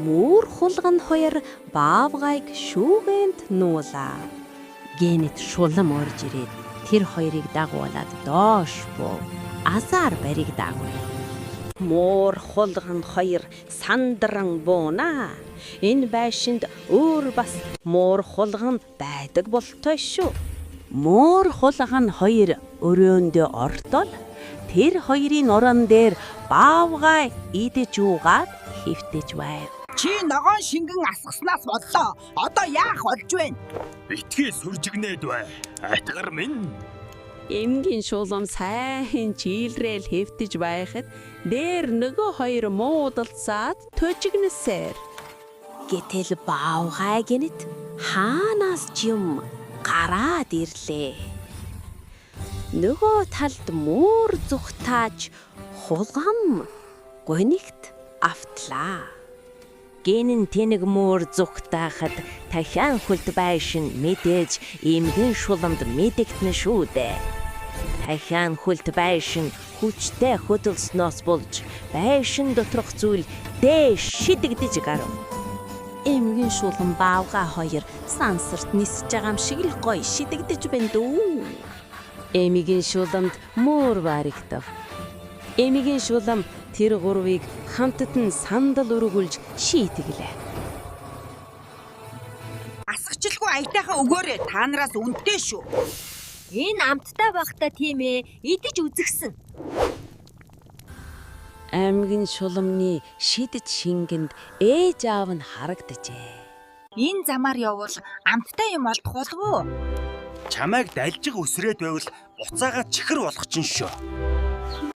мөр хулган хоёр баавгайг шүүгэнд нуулаа. Генет шулам орж ирээд тэр хоёрыг дагуулад доош буув. Азар бариг дагвав. Мөр хулган хоёр сандран буунаа. Энэ байшинд өөр бас мөр хулган байдаг болтой шүү. Мөр хулган хоёр өрөөндөө ортол тэр хоёрын орон дээр баавгай идэж уугаад хэвтэж байв. Чи ногоон шингэн асгаснаас боллоо. Одоо яах болж байна? Битгий сүржигнээд бай. Атгар минь. Эмгийн шулам сайн чийлрээл хэвтэж байхад дээр нөгөө хоёр муудалцаад төжигнэсээр. Гэтэл баавгай гэнэт хаанаас ч юм гараад ирлээ. Нөгөө талд мөр зүхтааж хулгам гонигт автлаа. Гэнэн тэнэг мөр зүхтаахад дахиан хүлт байшин мэдээж эмгэн шуламд мэдэгтэн шүү дээ. Дахиан хүлт байшин хүчтэй хөдөлснөөс болж байшин доторх зүйл дээш шидэгдэж гарав. Эмгэн шулам баавгай хоёр сансарт нисэж байгаа юм шиг л гоё шидэгдэж байна дүү. Эмигийн шуламд мөр баригдав. Эмигийн шулам тэр гурвыг хамтд нь сандал өргүүлж шийтгэлээ. Асгачлгүй аятайхан өгөөрэй. Та нараас үнэтэй шүү. Энэ амттай байхдаа тийм ээ, идэж үзэгсэн. Аймгийн шуламны шидэж шингэнд ээж аав нь харагджээ. Энэ замаар явбал амттай юм олдох болов уу? Чамайг дальжиг өсрээд байвал буцаага чихэр болох чинь шүү.